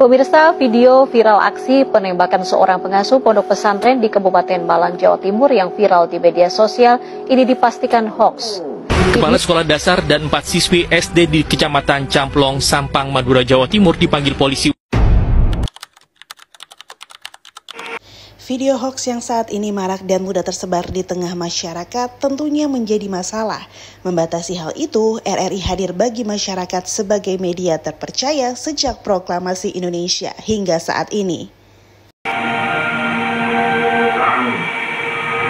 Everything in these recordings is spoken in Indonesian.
Pemirsa, video viral aksi penembakan seorang pengasuh pondok pesantren di Kabupaten Malang, Jawa Timur yang viral di media sosial ini dipastikan hoax. Kepala Sekolah Dasar dan 4 siswi SD di Kecamatan Camplong, Sampang, Madura, Jawa Timur dipanggil polisi. Video hoax yang saat ini marak dan mudah tersebar di tengah masyarakat tentunya menjadi masalah. Membatasi hal itu, RRI hadir bagi masyarakat sebagai media terpercaya sejak proklamasi Indonesia hingga saat ini. Kami,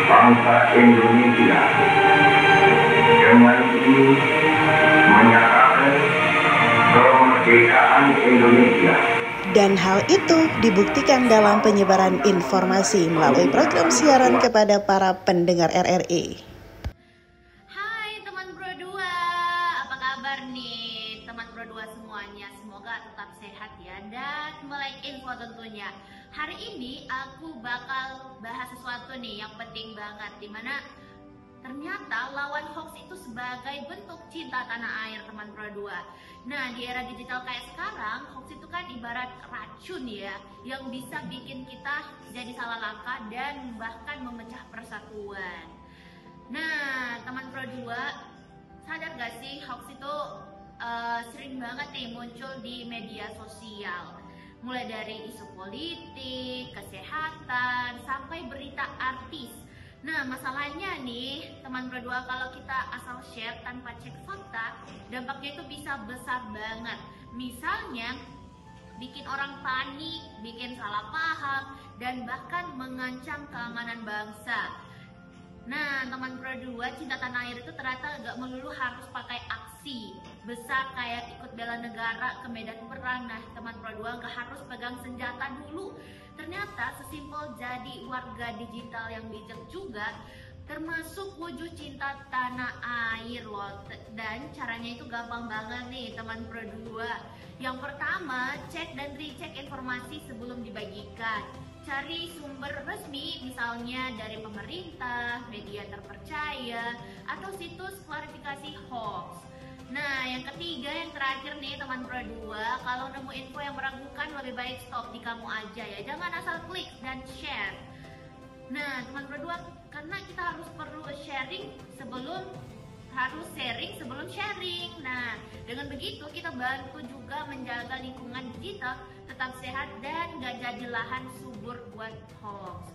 bangsa Indonesia, dengan ini menyatakan kemerdekaan Indonesia. Dan hal itu dibuktikan dalam penyebaran informasi melalui program siaran kepada para pendengar RRI. Hai teman Pro 2, apa kabar nih teman Pro 2 semuanya? Semoga tetap sehat ya, dan melek info tentunya. Hari ini aku bakal bahas sesuatu nih yang penting banget, dimana ternyata lawan hoax itu sebagai bentuk cinta tanah air teman Pro 2. Nah, di era digital kayak sekarang, hoax itu kan ibarat racun ya, yang bisa bikin kita jadi salah langkah dan bahkan memecah persatuan. Nah, teman Pro 2, sadar gak sih hoax itu sering banget nih muncul di media sosial. Mulai dari isu politik, kesehatan, sampai berita artis. Nah, masalahnya nih, teman Pro 2, kalau kita asal share tanpa cek fakta, dampaknya itu bisa besar banget. Misalnya, bikin orang panik, bikin salah paham, dan bahkan mengancam keamanan bangsa. Nah, teman Pro 2, cinta tanah air itu ternyata gak melulu harus pakai aksi besar kayak ikut bela negara ke medan perang. Nah, teman Pro 2 gak harus pegang senjata dulu. Ternyata sesimpel jadi warga digital yang bijak juga termasuk wujud cinta tanah air loh. Dan caranya itu gampang banget nih teman Pro 2. Yang pertama, cek dan recheck informasi sebelum dibagikan. Cari sumber resmi, misalnya dari pemerintah, media terpercaya, atau situs klarifikasi hoax. Nah, yang ketiga, yang terakhir nih teman Pro 2, kalau nemu info yang meragukan lebih baik stop di kamu aja ya, jangan asal klik dan share. Nah, teman Pro 2, karena kita perlu sharing sebelum sharing. Nah, dengan begitu kita bantu juga menjaga lingkungan digital tetap sehat dan gak jadi lahan subur buat hoax.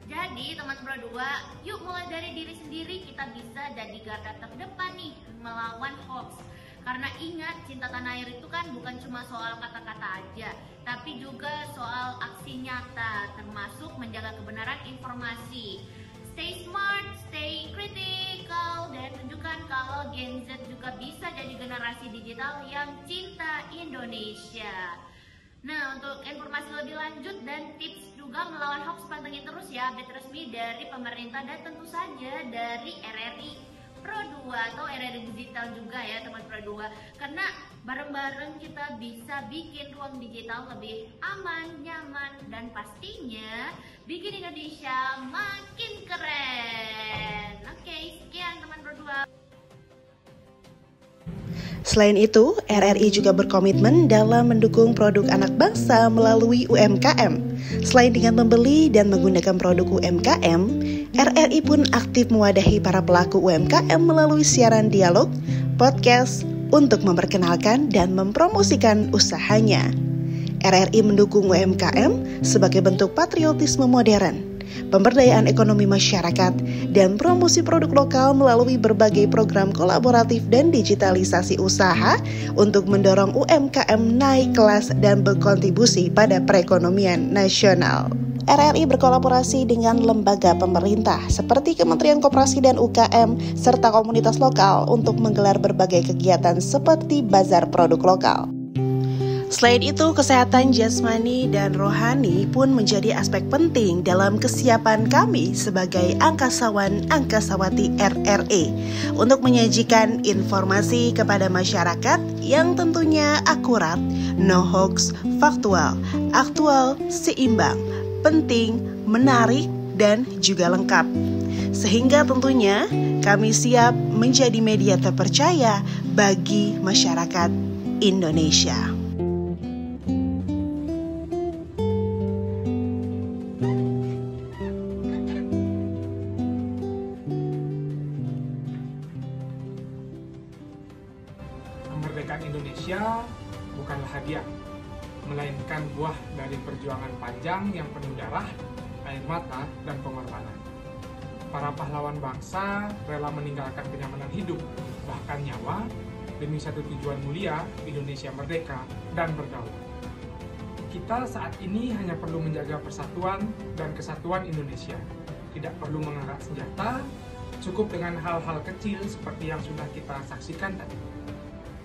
Jadi teman Pro 2, yuk mulai dari diri sendiri, kita bisa jadi garda terdepan nih melawan hoax. Karena ingat, cinta tanah air itu kan bukan cuma soal kata-kata aja, tapi juga soal aksi nyata, termasuk menjaga kebenaran informasi. Stay smart, stay critical, dan tunjukkan kalau Gen Z juga bisa jadi generasi digital yang cinta Indonesia. Nah, untuk informasi lebih lanjut dan tips juga melawan hoax, pantengin terus ya update resmi dari pemerintah dan tentu saja dari RRI Pro 2 atau RRI Digital juga ya teman Pro 2. Karena bareng-bareng kita bisa bikin ruang digital lebih aman, nyaman, dan pastinya bikin Indonesia makin keren. Oke, sekian teman Pro 2. Selain itu, RRI juga berkomitmen dalam mendukung produk anak bangsa melalui UMKM. Selain dengan membeli dan menggunakan produk UMKM, RRI pun aktif mewadahi para pelaku UMKM melalui siaran dialog, podcast, untuk memperkenalkan dan mempromosikan usahanya. RRI mendukung UMKM sebagai bentuk patriotisme modern, pemberdayaan ekonomi masyarakat, dan promosi produk lokal melalui berbagai program kolaboratif dan digitalisasi usaha untuk mendorong UMKM naik kelas dan berkontribusi pada perekonomian nasional. RRI berkolaborasi dengan lembaga pemerintah seperti Kementerian Koperasi dan UKM serta komunitas lokal untuk menggelar berbagai kegiatan seperti bazar produk lokal. Selain itu, kesehatan jasmani dan rohani pun menjadi aspek penting dalam kesiapan kami sebagai angkasawan-angkasawati RRI untuk menyajikan informasi kepada masyarakat yang tentunya akurat, no hoax, faktual, aktual, seimbang, penting, menarik, dan juga lengkap. Sehingga tentunya kami siap menjadi media terpercaya bagi masyarakat Indonesia. Kemerdekaan Indonesia bukanlah hadiah, melainkan buah dari perjuangan panjang yang penuh darah, air mata, dan pengorbanan. Para pahlawan bangsa rela meninggalkan kenyamanan hidup, bahkan nyawa, demi satu tujuan mulia, Indonesia merdeka dan berdaulat. Kita saat ini hanya perlu menjaga persatuan dan kesatuan Indonesia. Tidak perlu mengangkat senjata, cukup dengan hal-hal kecil seperti yang sudah kita saksikan tadi.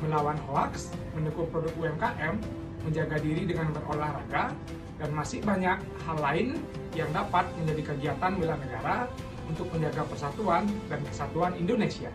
Melawan hoaks, mendukung produk UMKM, menjaga diri dengan berolahraga, dan masih banyak hal lain yang dapat menjadi kegiatan bela negara untuk menjaga persatuan dan kesatuan Indonesia.